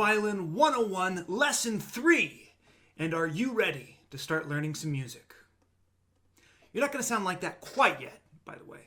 Violin 101, Lesson 3. And are you ready to start learning some music? You're not going to sound like that quite yet, by the way.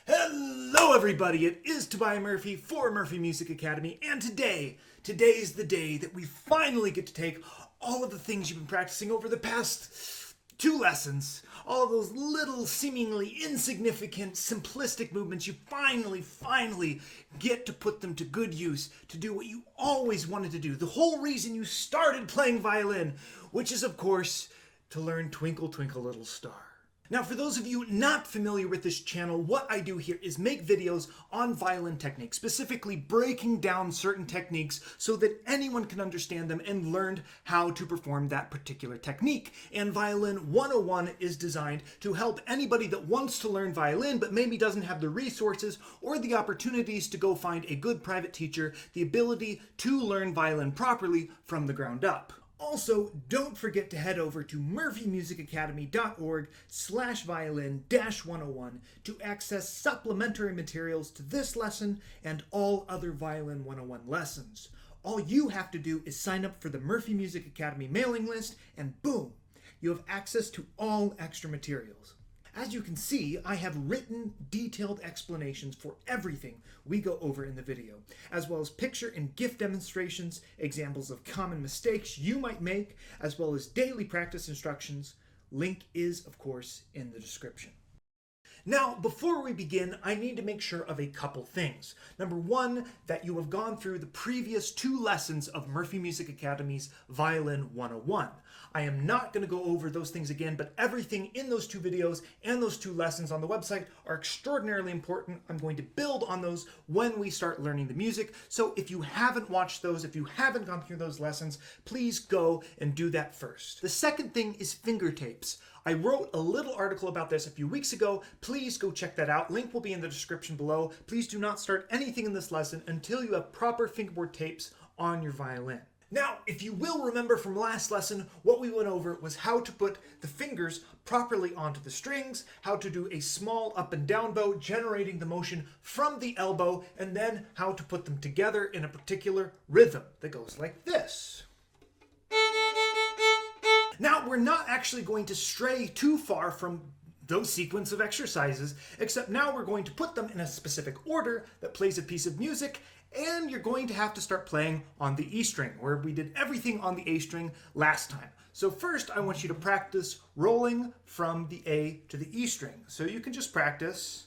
Hello everybody, it is Tobias Murphy for Murphy Music Academy, and today's the day that we finally get to take all of the things you've been practicing over the past 2 lessons, all of those little seemingly insignificant simplistic movements, you finally get to put them to good use, to do what you always wanted to do, the whole reason you started playing violin, which is of course to learn Twinkle, Twinkle, Little Star. Now, for those of you not familiar with this channel, what I do here is make videos on violin techniques, specifically breaking down certain techniques so that anyone can understand them and learn how to perform that particular technique. And Violin 101 is designed to help anybody that wants to learn violin but maybe doesn't have the resources or the opportunities to go find a good private teacher, the ability to learn violin properly from the ground up. Also, don't forget to head over to murphymusicacademy.org/violin-101 to access supplementary materials to this lesson and all other Violin 101 lessons. All you have to do is sign up for the Murphy Music Academy mailing list, and boom, you have access to all extra materials. As you can see, I have written detailed explanations for everything we go over in the video, as well as picture and GIF demonstrations, examples of common mistakes you might make, as well as daily practice instructions. Link is, of course, in the description. Now, before we begin, I need to make sure of a couple things. Number one, that you have gone through the previous 2 lessons of Murphy Music Academy's Violin 101. I am not going to go over those things again, but everything in those 2 videos and those 2 lessons on the website are extraordinarily important. I'm going to build on those when we start learning the music. So if you haven't watched those, if you haven't gone through those lessons, please go and do that first. The second thing is finger tapes. I wrote a little article about this a few weeks ago. Please go check that out. Link will be in the description below. Please do not start anything in this lesson until you have proper fingerboard tapes on your violin. Now, if you will remember from last lesson, what we went over was how to put the fingers properly onto the strings, how to do a small up and down bow, generating the motion from the elbow, and then how to put them together in a particular rhythm that goes like this. Now, we're not actually going to stray too far from those sequence of exercises, except now we're going to put them in a specific order that plays a piece of music, and you're going to have to start playing on the E string, where we did everything on the A string last time. So first, I want you to practice rolling from the A to the E string. So you can just practice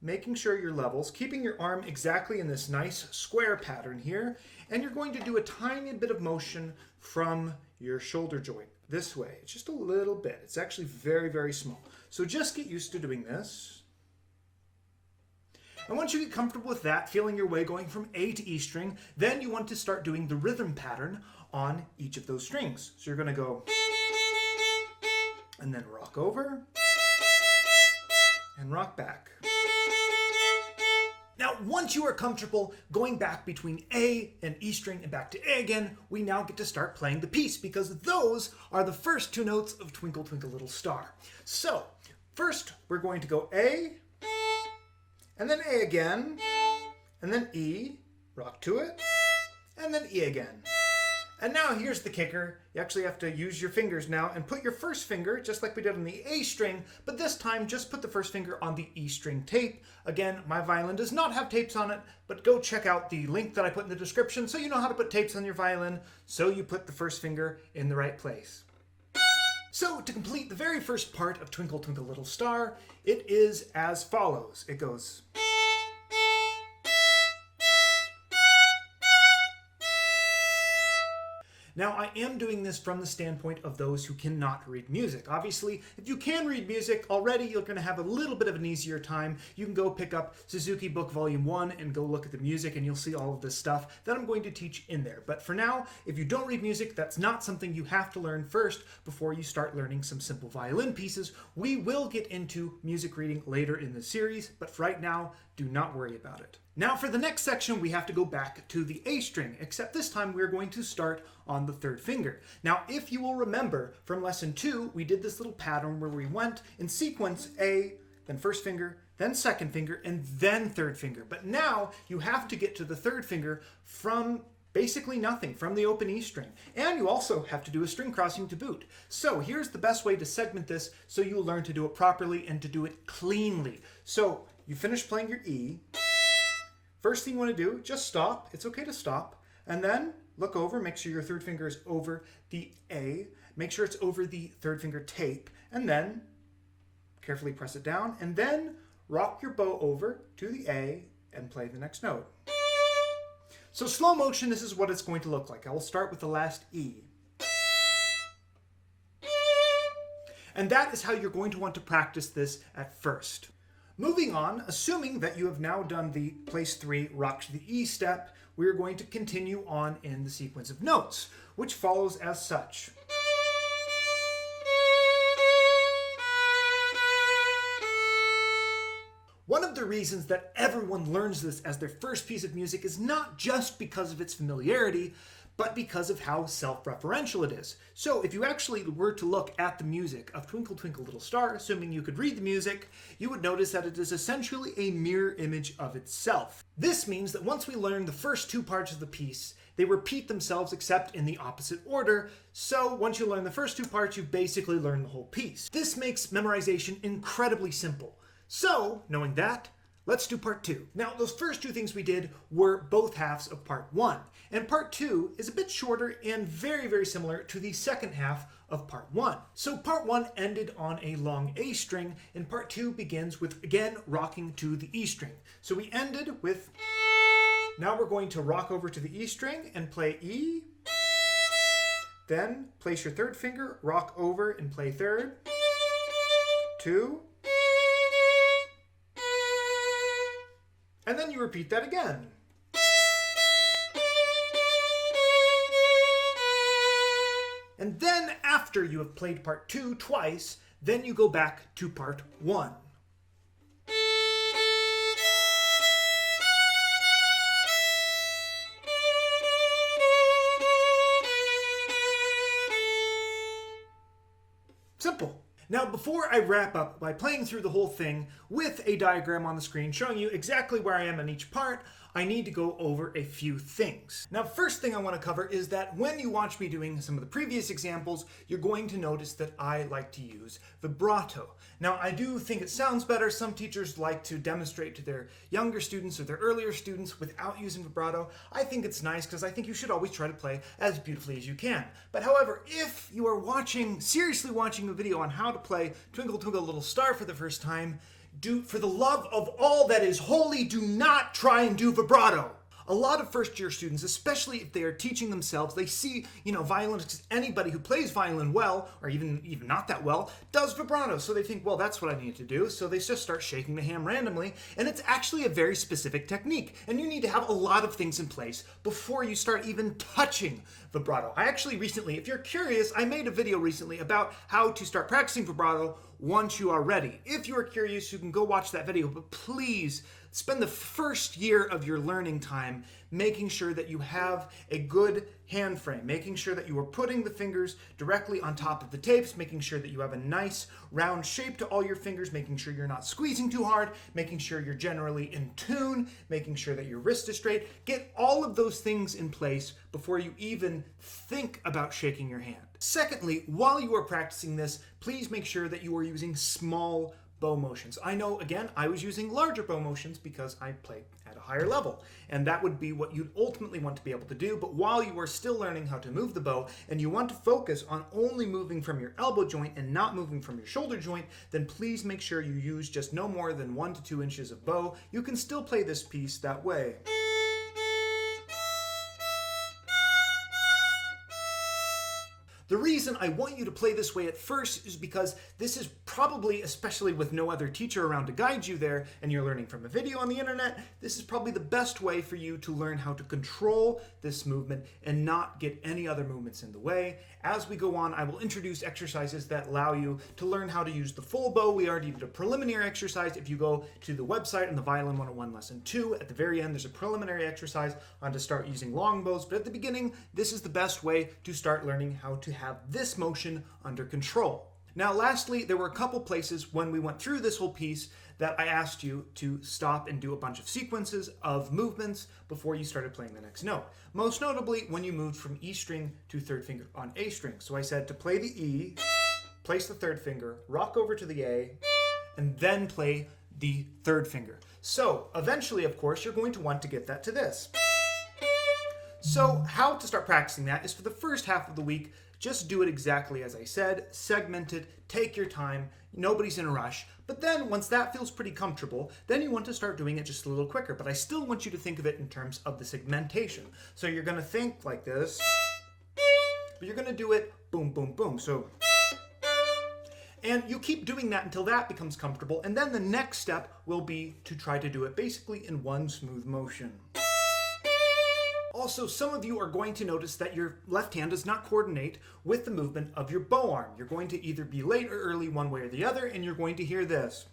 making sure your levels, keeping your arm exactly in this nice square pattern here, and you're going to do a tiny bit of motion from your shoulder joint this way. It's just a little bit. It's actually very small. So just get used to doing this. And once you get comfortable with that, feeling your way going from A to E string, then you want to start doing the rhythm pattern on each of those strings. So you're going to go and then rock over and rock back. Now, once you are comfortable going back between A and E string and back to A again, we now get to start playing the piece, because those are the first 2 notes of Twinkle, Twinkle, Little Star. So, first we're going to go A, and then A again, and then E, rock to it, and then E again. And now here's the kicker. You actually have to use your fingers now and put your first finger, just like we did on the A string, but this time just put the first finger on the E string tape. Again, my violin does not have tapes on it, but go check out the link that I put in the description so you know how to put tapes on your violin, so you put the first finger in the right place. So to complete the very first part of Twinkle, Twinkle, Little Star, it is as follows. It goes... Now, I am doing this from the standpoint of those who cannot read music. Obviously, if you can read music already, you're going to have a little bit of an easier time. You can go pick up Suzuki Book Volume 1 and go look at the music, and you'll see all of this stuff that I'm going to teach in there. But for now, if you don't read music, that's not something you have to learn first before you start learning some simple violin pieces. We will get into music reading later in the series, but for right now, do not worry about it. Now for the next section, we have to go back to the A string, except this time we're going to start on the third finger. Now, if you will remember from lesson 2, we did this little pattern where we went in sequence A, then first finger, then second finger, and then third finger. But now you have to get to the third finger from basically nothing, from the open E string. And you also have to do a string crossing to boot. So here's the best way to segment this so you'll learn to do it properly and to do it cleanly. So you finish playing your E. First thing you want to do, just stop. It's okay to stop. And then look over, make sure your third finger is over the A. Make sure it's over the third finger tape. And then carefully press it down. And then rock your bow over to the A and play the next note. So slow motion, this is what it's going to look like. I will start with the last E. And that is how you're going to want to practice this at first. Moving on, assuming that you have now done the place 3 rock to the E step, we're going to continue on in the sequence of notes, which follows as such. One of the reasons that everyone learns this as their first piece of music is not just because of its familiarity, but because of how self-referential it is. So if you actually were to look at the music of Twinkle Twinkle Little Star, assuming you could read the music, you would notice that it is essentially a mirror image of itself. This means that once we learn the first 2 parts of the piece, they repeat themselves except in the opposite order, so once you learn the first 2 parts, you've basically learned the whole piece. This makes memorization incredibly simple. So, knowing that, let's do part 2. Now, those first 2 things we did were both halves of part 1. And part 2 is a bit shorter and very, very similar to the second half of part 1. So part 1 ended on a long A string, and part 2 begins with, again, rocking to the E string. So we ended with, now we're going to rock over to the E string and play E. Then place your third finger, rock over and play third. 2. And then you repeat that again. And then after you have played part 2 twice, then you go back to part 1. Simple. Now, before I wrap up by playing through the whole thing with a diagram on the screen showing you exactly where I am in each part, I need to go over a few things. Now, first thing I want to cover is that when you watch me doing some of the previous examples, you're going to notice that I like to use vibrato. Now, I do think it sounds better. Some teachers like to demonstrate to their younger students or their earlier students without using vibrato. I think it's nice because I think you should always try to play as beautifully as you can. But however, if you are seriously watching a video on how to play Twinkle Twinkle Little Star for the first time, for the love of all that is holy, do not try and do vibrato. A lot of first-year students, especially if they are teaching themselves, they see, violinists, anybody who plays violin well, or even not that well, does vibrato. So they think, well, that's what I need to do. So they just start shaking the ham randomly, and it's actually a very specific technique. And you need to have a lot of things in place before you start even touching vibrato. I actually recently, if you're curious, I made a video recently about how to start practicing vibrato once you are ready. If you are curious, you can go watch that video, but please spend the first year of your learning time making sure that you have a good hand frame, making sure that you are putting the fingers directly on top of the tapes, making sure that you have a nice round shape to all your fingers, making sure you're not squeezing too hard, making sure you're generally in tune, making sure that your wrist is straight. Get all of those things in place before you even think about shaking your hand. Secondly, while you are practicing this, please make sure that you are using small bow motions. I know, again, I was using larger bow motions because I play at a higher level, and that would be what you'd ultimately want to be able to do. But while you are still learning how to move the bow and you want to focus on only moving from your elbow joint and not moving from your shoulder joint, then please make sure you use just no more than 1 to 2 inches of bow. You can still play this piece that way. The reason I want you to play this way at first is because this is probably, especially with no other teacher around to guide you there, and you're learning from a video on the internet, this is probably the best way for you to learn how to control this movement and not get any other movements in the way. As we go on, I will introduce exercises that allow you to learn how to use the full bow. We already did a preliminary exercise. If you go to the website in the Violin 101 Lesson 2, at the very end there's a preliminary exercise on to start using long bows, but at the beginning, this is the best way to start learning how to have this motion under control. Now lastly, there were a couple places when we went through this whole piece that I asked you to stop and do a bunch of sequences of movements before you started playing the next note. Most notably when you moved from E string to third finger on A string. So I said to play the E, place the third finger, rock over to the A, and then play the third finger. So eventually, of course, you're going to want to get that to this. So how to start practicing that is for the first half of the week, just do it exactly as I said, segment it, take your time, nobody's in a rush. But then once that feels pretty comfortable, then you want to start doing it just a little quicker. But I still want you to think of it in terms of the segmentation. So you're going to think like this, but you're going to do it boom, boom, boom. So, and you keep doing that until that becomes comfortable. And then the next step will be to try to do it basically in one smooth motion. Also, some of you are going to notice that your left hand does not coordinate with the movement of your bow arm. You're going to either be late or early one way or the other, and you're going to hear this.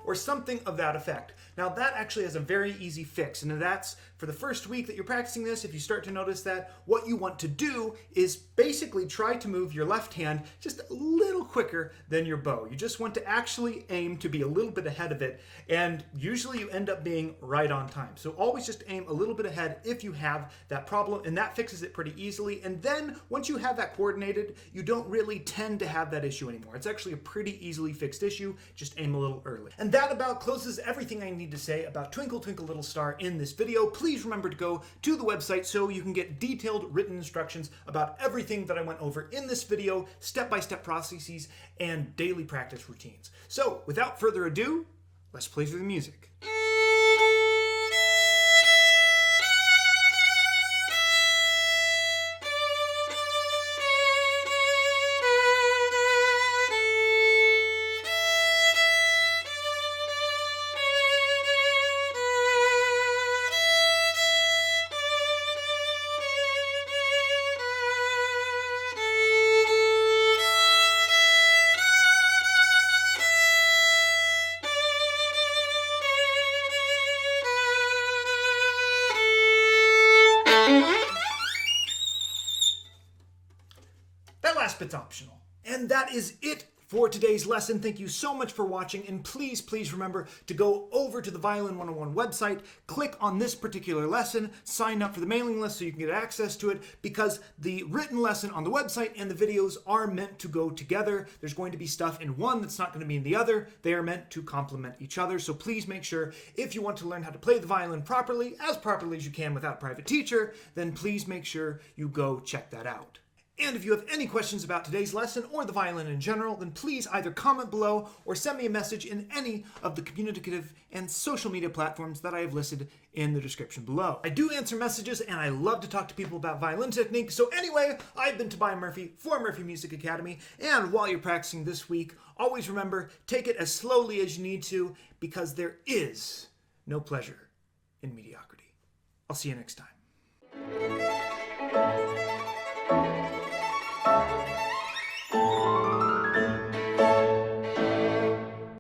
Or something of that effect. Now that actually has a very easy fix, and that's for the first week that you're practicing this. If you start to notice that, what you want to do is basically try to move your left hand just a little quicker than your bow. You just want to actually aim to be a little bit ahead of it, and usually you end up being right on time. So always just aim a little bit ahead if you have that problem, and that fixes it pretty easily. And then once you have that coordinated, you don't really tend to have that issue anymore. It's actually a pretty easily fixed issue. Just aim a little early. And that about closes everything I need to say about Twinkle Twinkle Little Star in this video. Please remember to go to the website so you can get detailed written instructions about everything that I went over in this video, step-by-step processes, and daily practice routines. So without further ado, let's play through the music. Bit's optional. And that is it for today's lesson. Thank you so much for watching, and please remember to go over to the Violin 101 website, click on this particular lesson, sign up for the mailing list so you can get access to it, because the written lesson on the website and the videos are meant to go together. There's going to be stuff in one that's not going to be in the other. They are meant to complement each other. So please make sure, if you want to learn how to play the violin properly as you can without a private teacher, then please make sure you go check that out. And if you have any questions about today's lesson or the violin in general, then please either comment below or send me a message in any of the communicative and social media platforms that I have listed in the description below. I do answer messages, and I love to talk to people about violin technique. So anyway, I've been Tobias Murphy for Murphy Music Academy, and while you're practicing this week, always remember, take it as slowly as you need to, because there is no pleasure in mediocrity. I'll see you next time.